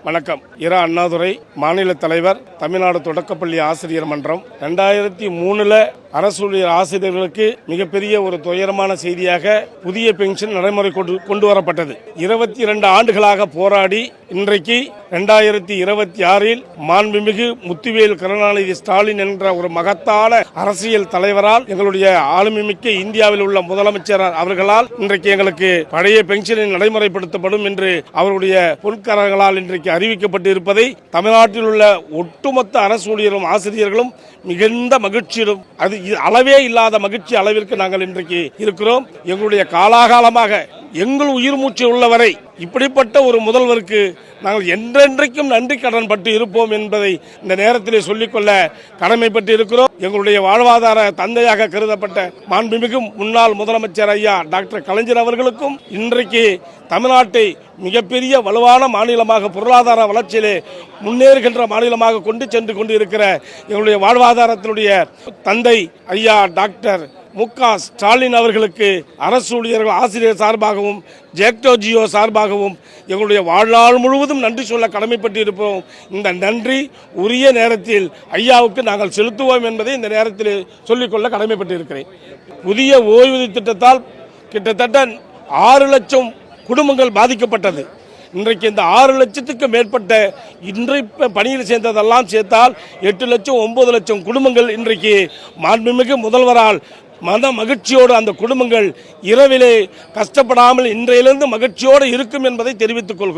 வணக்கம். இரா அண்ணாதுரை, மாநில தலைவர், தமிழ்நாடு தொடக்கப்பள்ளி ஆசிரியர் மன்றம். 2003 அரசு ஊழியர் ஆசிரியர்களுக்கு மிகப்பெரிய ஒரு துயரமான செய்தியாக புதிய பென்ஷன் நடைமுறை கொண்டு வரப்பட்டது. 22 ஆண்டுகளாக போராடி இன்றைக்கு 2026 மாண்புமிகு முத்துவேல் கருணாநிதி ஸ்டாலின் என்ற ஒரு மகத்தான அரசியல் தலைவரால், எங்களுடைய ஆளுமைமிக்க இந்தியாவில் உள்ள முதலமைச்சர் அவர்களால் இன்றைக்கு எங்களுக்கு பழைய பென்ஷனை நடைமுறைப்படுத்தப்படும் என்று அவருடைய பொற்கரங்களால் இன்றைக்கு அறிவிக்கப்பட்டு இருப்பதை தமிழ்நாட்டில் உள்ள ஒட்டுமொத்த அரசு ஊழியர்களும் ஆசிரியர்களும் மிகுந்த மகிழ்ச்சியிடும், அது அளவே இல்லாத மகிழ்ச்சி அளவிற்கு நாங்கள் இன்றைக்கு இருக்கிறோம். எங்களுடைய காலாகாலமாக எங்கள் உயிர் மூச்சு உள்ளவரை இப்படிப்பட்ட ஒரு முதல்வருக்கு நாங்கள் என்றென்றைக்கும் நன்றி கடன் பட்டு இருப்போம் என்பதை இந்த நேரத்திலே சொல்லிக்கொள்ள கடமைப்பட்டு இருக்கிறோம். எங்களுடைய வாழ்வாதார தந்தையாக கருதப்பட்ட மாண்புமிகு முன்னாள் முதலமைச்சர் ஐயா டாக்டர் கலைஞர் அவர்களுக்கும் இன்றைக்கு தமிழ்நாட்டை மிகப்பெரிய வலுவான மாநிலமாக, பொருளாதார வளர்ச்சியிலே முன்னேறுகின்ற மாநிலமாக கொண்டு சென்று கொண்டு இருக்கிற எங்களுடைய வாழ்வாதாரத்தினுடைய தந்தை ஐயா டாக்டர் மு.க. ஸ்டாலின் அவர்களுக்கு அரசு ஊழியர்கள் ஆசிரியர் சார்பாகவும் ஜெக்டோ ஜியோ சார்பாகவும் எங்களுடைய வாழ்நாள் முழுவதும் நன்றி சொல்ல கடமைப்பட்டு இருப்போம். இந்த நன்றி உரிய நேரத்தில் ஐயாவுக்கு நாங்கள் செலுத்துவோம் என்பதை இந்த நேரத்தில் சொல்லிக்கொள்ள கடமைப்பட்டு இருக்கிறேன். புதிய ஓய்வூதிய திட்டத்தால் கிட்டத்தட்ட 6 லட்சம் குடும்பங்கள் பாதிக்கப்பட்டது. இன்றைக்கு இந்த 6 லட்சத்துக்கு மேற்பட்ட இன்றைக்கு பணியில் சேர்ந்ததெல்லாம் சேர்த்தால் 8 லட்சம் 9 லட்சம் குடும்பங்கள் இன்றைக்கு மாண்புமிகு முதல்வரால் மன மகிழ்ச்சியோடு அந்த குடும்பங்கள் இரவிலே கஷ்டப்படாமல் இன்றையிலிருந்து மகிழ்ச்சியோடு இருக்கும் என்பதை தெரிவித்துக் கொள்கிறோம்.